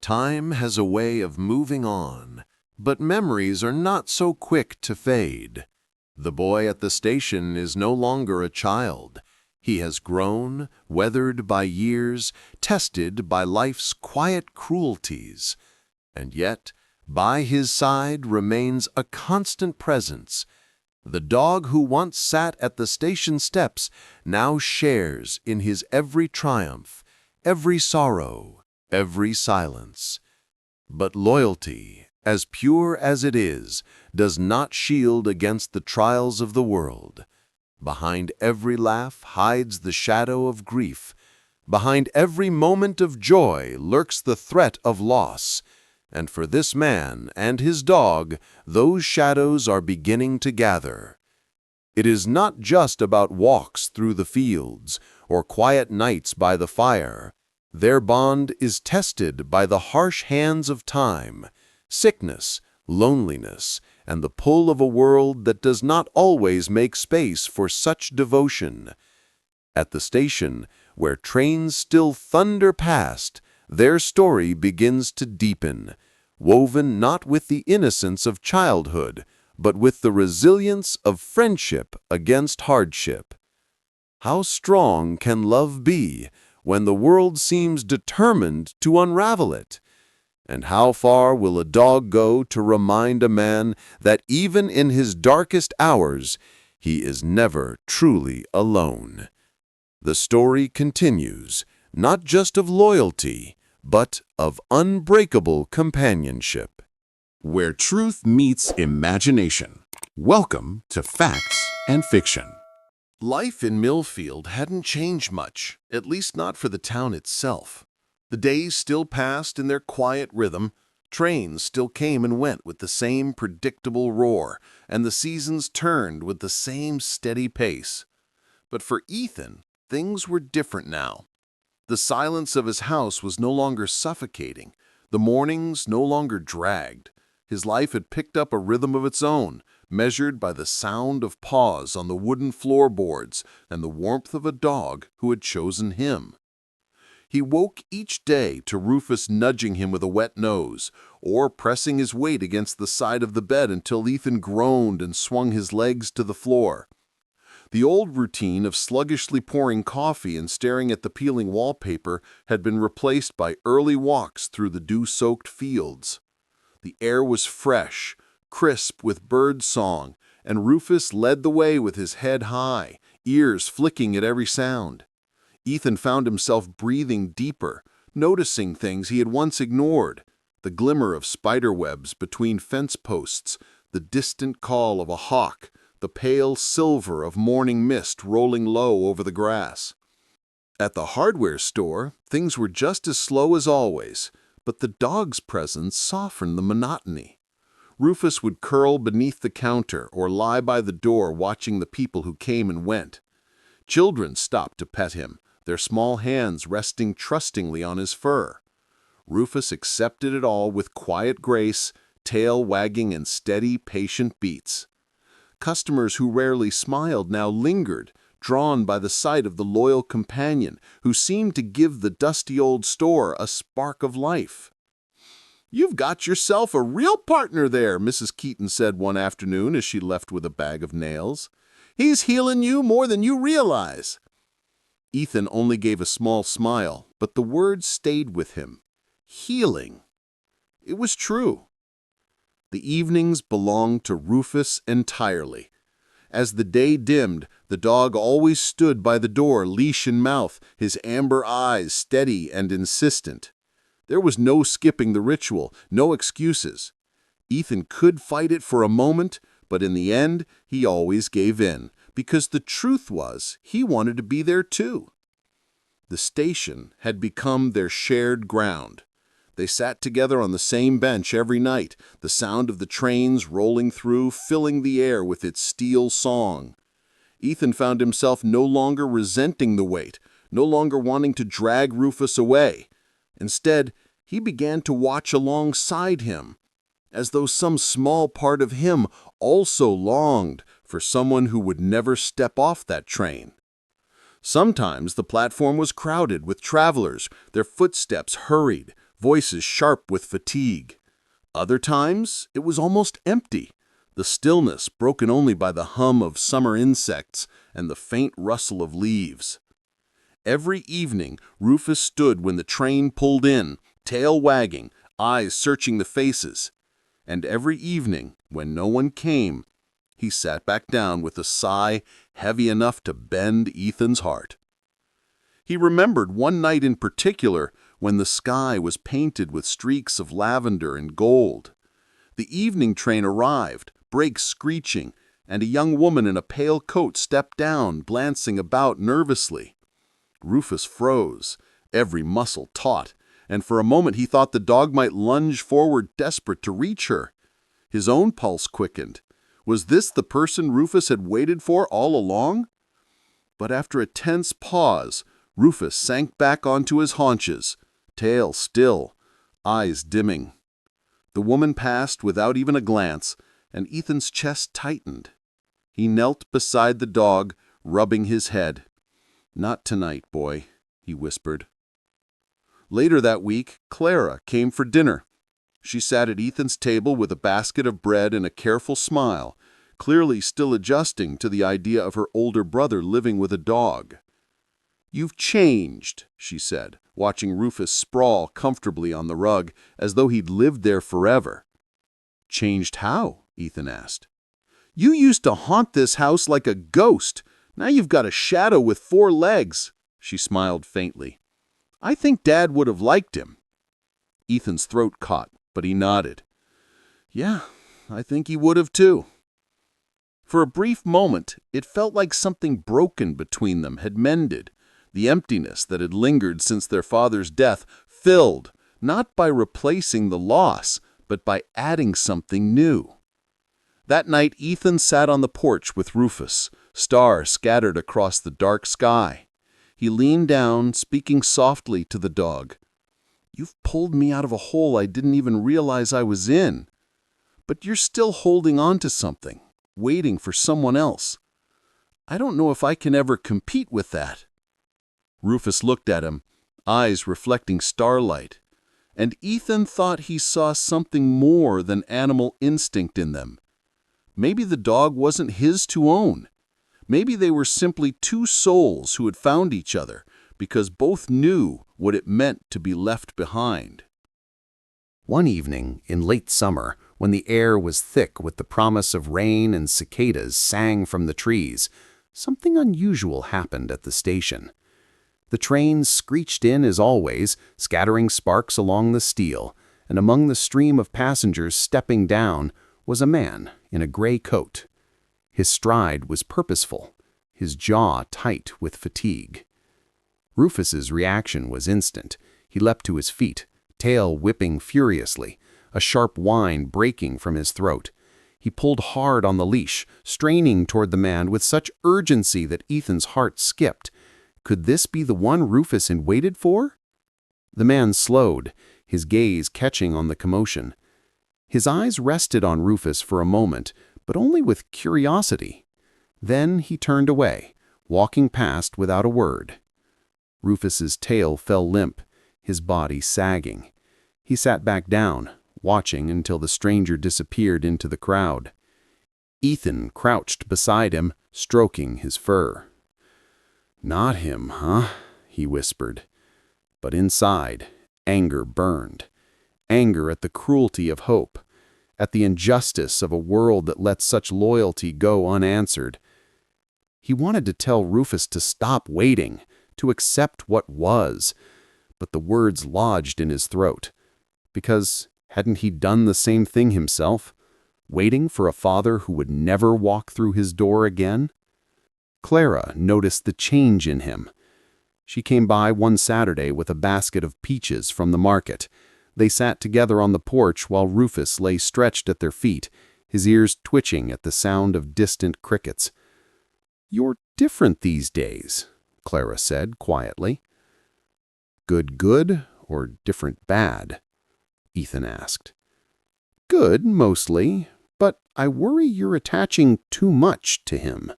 Time has a way of moving on, but memories are not so quick to fade. The boy at the station is no longer a child. He has grown, weathered by years, tested by life's quiet cruelties. And yet, by his side remains a constant presence. The dog who once sat at the station steps now shares in his every triumph, every sorrow, every silence. But loyalty, as pure as it is, does not shield against the trials of the world. Behind every laugh hides the shadow of grief. Behind every moment of joy lurks the threat of loss. And for this man and his dog, those shadows are beginning to gather. It is not just about walks through the fields or quiet nights by the fire. Their bond is tested by the harsh hands of time, sickness, loneliness, and the pull of a world that does not always make space for such devotion. At the station, where trains still thunder past, their story begins to deepen, woven not with the innocence of childhood, but with the resilience of friendship against hardship. How strong can love be when the world seems determined to unravel it? And how far will a dog go to remind a man that even in his darkest hours, he is never truly alone? The story continues, not just of loyalty, but of unbreakable companionship. Where truth meets imagination. Welcome to Facts and Fiction. Life in Millfield hadn't changed much, at least not for the town itself. The days still passed in their quiet rhythm, trains still came and went with the same predictable roar, and the seasons turned with the same steady pace. But for Ethan, things were different now. The silence of his house was no longer suffocating, the mornings no longer dragged. His life had picked up a rhythm of its own, measured by the sound of paws on the wooden floorboards and the warmth of a dog who had chosen him. He woke each day to Rufus nudging him with a wet nose, or pressing his weight against the side of the bed until Ethan groaned and swung his legs to the floor. The old routine of sluggishly pouring coffee and staring at the peeling wallpaper had been replaced by early walks through the dew-soaked fields. The air was fresh, crisp with bird song, and Rufus led the way with his head high, ears flicking at every sound. Ethan found himself breathing deeper, noticing things he had once ignored: the glimmer of spiderwebs between fence posts, the distant call of a hawk, the pale silver of morning mist rolling low over the grass. At the hardware store, things were just as slow as always, but the dog's presence softened the monotony. Rufus would curl beneath the counter or lie by the door watching the people who came and went. Children stopped to pet him, their small hands resting trustingly on his fur. Rufus accepted it all with quiet grace, tail wagging in steady, patient beats. Customers who rarely smiled now lingered, drawn by the sight of the loyal companion who seemed to give the dusty old store a spark of life. "You've got yourself a real partner there," Mrs. Keaton said one afternoon as she left with a bag of nails. "He's healing you more than you realize." Ethan only gave a small smile, but the words stayed with him. Healing. It was true. The evenings belonged to Rufus entirely. As the day dimmed, the dog always stood by the door, leash in mouth, his amber eyes steady and insistent. There was no skipping the ritual, no excuses. Ethan could fight it for a moment, but in the end, he always gave in, because the truth was he wanted to be there too. The station had become their shared ground. They sat together on the same bench every night, the sound of the trains rolling through, filling the air with its steel song. Ethan found himself no longer resenting the wait, no longer wanting to drag Rufus away. Instead, he began to watch alongside him, as though some small part of him also longed for someone who would never step off that train. Sometimes the platform was crowded with travelers, their footsteps hurried, voices sharp with fatigue. Other times, it was almost empty, the stillness broken only by the hum of summer insects and the faint rustle of leaves. Every evening, Rufus stood when the train pulled in, tail wagging, eyes searching the faces. And every evening, when no one came, he sat back down with a sigh heavy enough to bend Ethan's heart. He remembered one night in particular when the sky was painted with streaks of lavender and gold. The evening train arrived, brakes screeching, and a young woman in a pale coat stepped down, glancing about nervously. Rufus froze, every muscle taut, and for a moment he thought the dog might lunge forward desperate to reach her. His own pulse quickened. Was this the person Rufus had waited for all along? But after a tense pause, Rufus sank back onto his haunches, tail still, eyes dimming. The woman passed without even a glance, and Ethan's chest tightened. He knelt beside the dog, rubbing his head. "Not tonight, boy," he whispered. Later that week, Clara came for dinner. She sat at Ethan's table with a basket of bread and a careful smile, clearly still adjusting to the idea of her older brother living with a dog. "You've changed," she said, watching Rufus sprawl comfortably on the rug, as though he'd lived there forever. "Changed how?" Ethan asked. "You used to haunt this house like a ghost. Now you've got a shadow with 4 legs." She smiled faintly. "I think Dad would have liked him." Ethan's throat caught, but he nodded. "Yeah, I think he would have too." For a brief moment, it felt like something broken between them had mended. The emptiness that had lingered since their father's death filled, not by replacing the loss, but by adding something new. That night, Ethan sat on the porch with Rufus, stars scattered across the dark sky. He leaned down, speaking softly to the dog. "You've pulled me out of a hole I didn't even realize I was in. But you're still holding on to something, waiting for someone else. I don't know if I can ever compete with that." Rufus looked at him, eyes reflecting starlight, and Ethan thought he saw something more than animal instinct in them. Maybe the dog wasn't his to own. Maybe they were simply 2 souls who had found each other because both knew what it meant to be left behind. One evening in late summer, when the air was thick with the promise of rain and cicadas sang from the trees, something unusual happened at the station. The train screeched in as always, scattering sparks along the steel, and among the stream of passengers stepping down was a man in a gray coat. His stride was purposeful, his jaw tight with fatigue. Rufus's reaction was instant. He leapt to his feet, tail whipping furiously, a sharp whine breaking from his throat. He pulled hard on the leash, straining toward the man with such urgency that Ethan's heart skipped. Could this be the one Rufus had waited for? The man slowed, his gaze catching on the commotion. His eyes rested on Rufus for a moment, but only with curiosity. Then he turned away, walking past without a word. Rufus's tail fell limp, his body sagging. He sat back down, watching until the stranger disappeared into the crowd. Ethan crouched beside him, stroking his fur. "Not him, huh?" he whispered. But inside, anger burned. Anger at the cruelty of hope, at the injustice of a world that let such loyalty go unanswered. He wanted to tell Rufus to stop waiting, to accept what was, but the words lodged in his throat. Because hadn't he done the same thing himself, waiting for a father who would never walk through his door again? Clara noticed the change in him. She came by one Saturday with a basket of peaches from the market. They sat together on the porch while Rufus lay stretched at their feet, his ears twitching at the sound of distant crickets. "You're different these days," Clara said quietly. "Good good or different bad?" Ethan asked. "Good, mostly, but I worry you're attaching too much to him."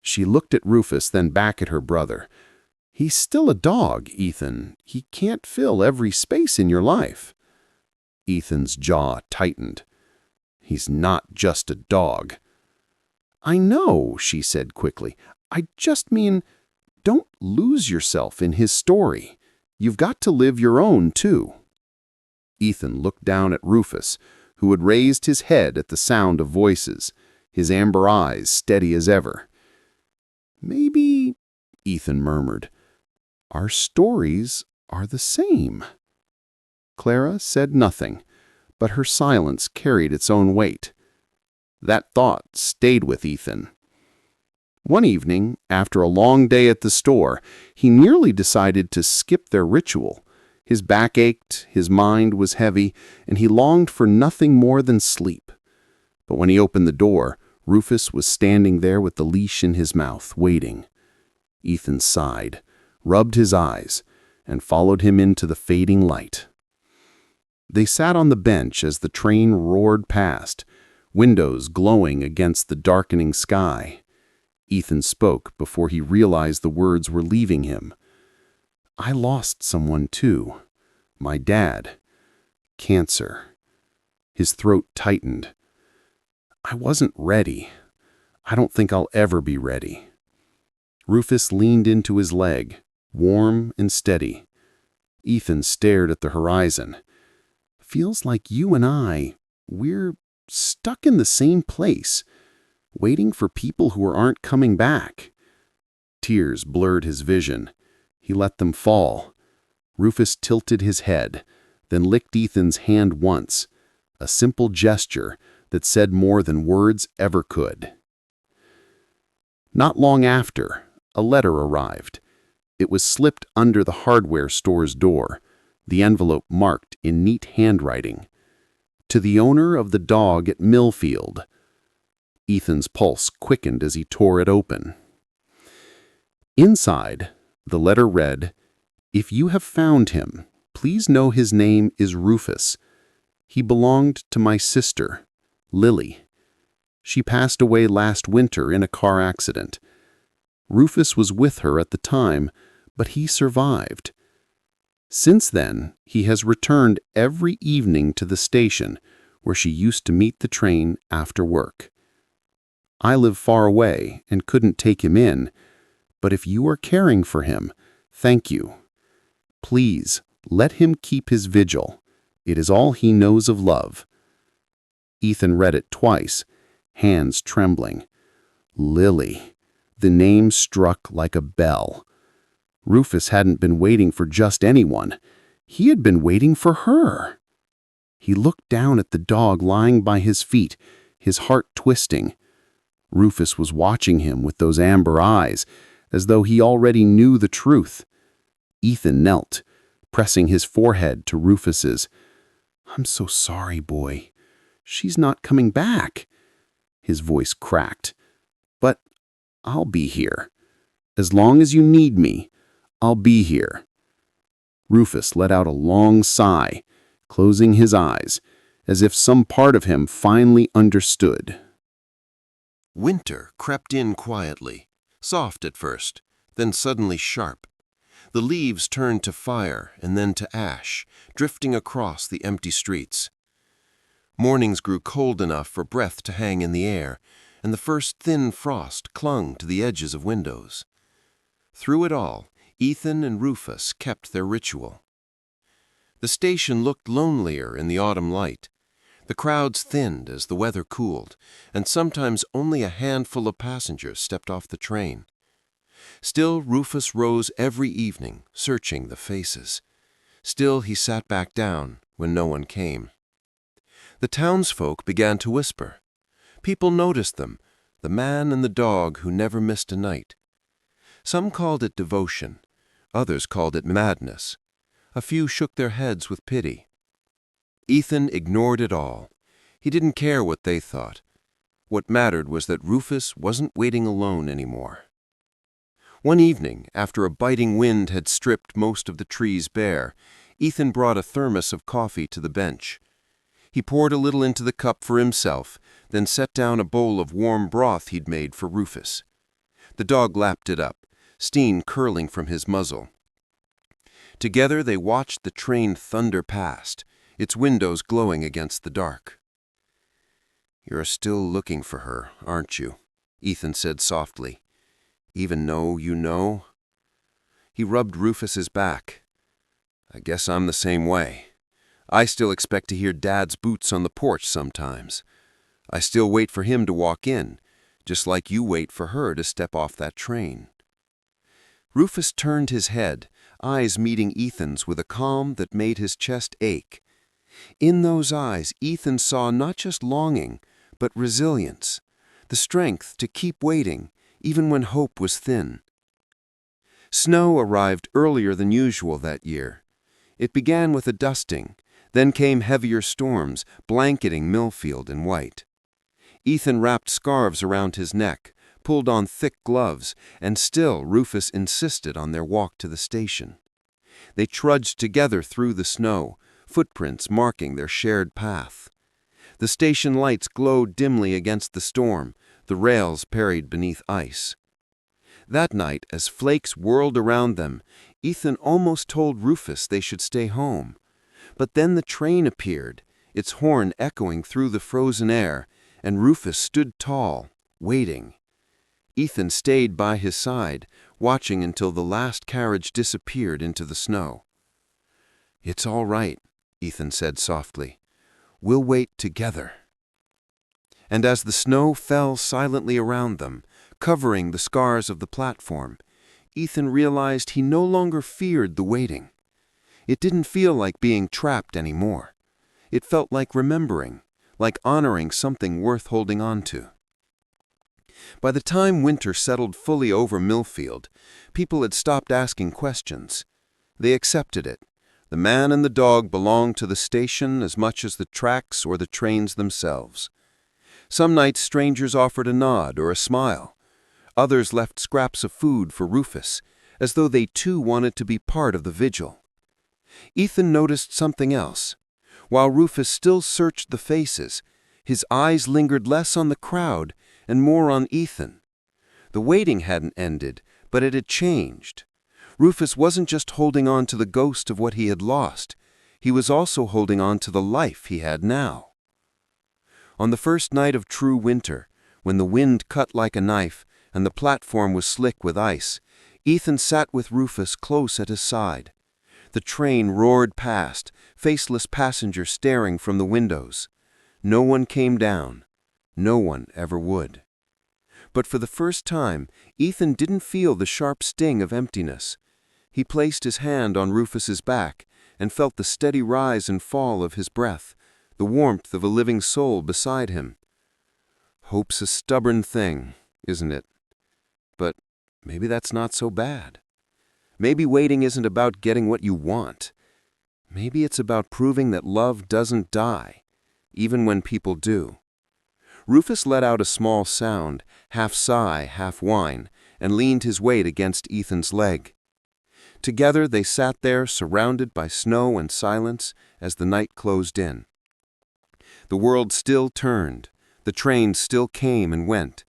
She looked at Rufus, then back at her brother. He's still a dog, Ethan. He can't fill every space in your life. Ethan's jaw tightened. He's not just a dog. I know, she said quickly. I just mean, don't lose yourself in his story. You've got to live your own, too. Ethan looked down at Rufus, who had raised his head at the sound of voices, his amber eyes steady as ever. Maybe, Ethan murmured, our stories are the same. Clara said nothing, but her silence carried its own weight. That thought stayed with Ethan. One evening, after a long day at the store, he nearly decided to skip their ritual. His back ached, his mind was heavy, and he longed for nothing more than sleep. But when he opened the door, Rufus was standing there with the leash in his mouth, waiting. Ethan sighed, rubbed his eyes, and followed him into the fading light. They sat on the bench as the train roared past, windows glowing against the darkening sky. Ethan spoke before he realized the words were leaving him. I lost someone too. My dad. Cancer. His throat tightened. I wasn't ready. I don't think I'll ever be ready. Rufus leaned into his leg, warm and steady. Ethan stared at the horizon. Feels like you and we're stuck in the same place, waiting for people who aren't coming back. Tears blurred his vision. He let them fall. Rufus tilted his head, then licked Ethan's hand once, a simple gesture that said more than words ever could. Not long after, a letter arrived. It was slipped under the hardware store's door, the envelope marked in neat handwriting. To the owner of the dog at Millfield. Ethan's pulse quickened as he tore it open. Inside, the letter read, If you have found him, please know his name is Rufus. He belonged to my sister, Lily. She passed away last winter in a car accident. Rufus was with her at the time, but he survived. Since then, he has returned every evening to the station where she used to meet the train after work. I live far away and couldn't take him in, but if you are caring for him, thank you. Please, let him keep his vigil. It is all he knows of love. Ethan read it twice, hands trembling. Lily. The name struck like a bell. Rufus hadn't been waiting for just anyone. He had been waiting for her. He looked down at the dog lying by his feet, his heart twisting. Rufus was watching him with those amber eyes, as though he already knew the truth. Ethan knelt, pressing his forehead to Rufus's. I'm so sorry, boy. She's not coming back. His voice cracked. But I'll be here. As long as you need me, I'll be here. Rufus let out a long sigh, closing his eyes, as if some part of him finally understood. Winter crept in quietly, soft at first, then suddenly sharp. The leaves turned to fire and then to ash, drifting across the empty streets. Mornings grew cold enough for breath to hang in the air, and the first thin frost clung to the edges of windows. Through it all, Ethan and Rufus kept their ritual. The station looked lonelier in the autumn light. The crowds thinned as the weather cooled, and sometimes only a handful of passengers stepped off the train. Still, Rufus rose every evening, searching the faces. Still, he sat back down when no one came. The townsfolk began to whisper. People noticed them, the man and the dog who never missed a night. Some called it devotion. Others called it madness. A few shook their heads with pity. Ethan ignored it all. He didn't care what they thought. What mattered was that Rufus wasn't waiting alone anymore. One evening, after a biting wind had stripped most of the trees bare, Ethan brought a thermos of coffee to the bench. He poured a little into the cup for himself, then set down a bowl of warm broth he'd made for Rufus. The dog lapped it up, steam curling from his muzzle. Together they watched the train thunder past, its windows glowing against the dark. "You're still looking for her, aren't you?" Ethan said softly. "Even though you know?" He rubbed Rufus's back. "I guess I'm the same way. I still expect to hear Dad's boots on the porch sometimes. I still wait for him to walk in, just like you wait for her to step off that train." Rufus turned his head, eyes meeting Ethan's with a calm that made his chest ache. In those eyes, Ethan saw not just longing, but resilience, the strength to keep waiting, even when hope was thin. Snow arrived earlier than usual that year. It began with a dusting, then came heavier storms, blanketing Millfield in white. Ethan wrapped scarves around his neck, pulled on thick gloves, and still Rufus insisted on their walk to the station. They trudged together through the snow, footprints marking their shared path. The station lights glowed dimly against the storm, the rails buried beneath ice. That night, as flakes whirled around them, Ethan almost told Rufus they should stay home. But then the train appeared, its horn echoing through the frozen air, and Rufus stood tall, waiting. Ethan stayed by his side, watching until the last carriage disappeared into the snow. "It's all right," Ethan said softly. "We'll wait together." And as the snow fell silently around them, covering the scars of the platform, Ethan realized he no longer feared the waiting. It didn't feel like being trapped anymore. It felt like remembering, like honoring something worth holding on to. By the time winter settled fully over Millfield, people had stopped asking questions. They accepted it. The man and the dog belonged to the station as much as the tracks or the trains themselves. Some nights strangers offered a nod or a smile. Others left scraps of food for Rufus, as though they too wanted to be part of the vigil. Ethan noticed something else. While Rufus still searched the faces, his eyes lingered less on the crowd and more on Ethan. The waiting hadn't ended, but it had changed. Rufus wasn't just holding on to the ghost of what he had lost. He was also holding on to the life he had now. On the first night of true winter, when the wind cut like a knife and the platform was slick with ice, Ethan sat with Rufus close at his side. The train roared past, faceless passengers staring from the windows. No one came down. No one ever would. But for the first time, Ethan didn't feel the sharp sting of emptiness. He placed his hand on Rufus's back and felt the steady rise and fall of his breath, the warmth of a living soul beside him. Hope's a stubborn thing, isn't it? But maybe that's not so bad. Maybe waiting isn't about getting what you want. Maybe it's about proving that love doesn't die, even when people do. Rufus let out a small sound, half sigh, half whine, and leaned his weight against Ethan's leg. Together they sat there, surrounded by snow and silence, as the night closed in. The world still turned, the train still came and went,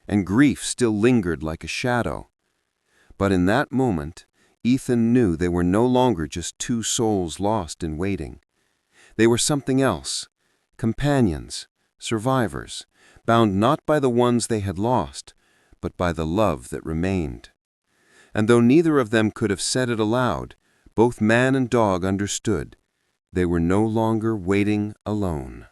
and grief still lingered like a shadow. But in that moment, Ethan knew they were no longer just two souls lost in waiting. They were something else, companions, survivors, bound not by the ones they had lost, but by the love that remained. And though neither of them could have said it aloud, both man and dog understood. They were no longer waiting alone.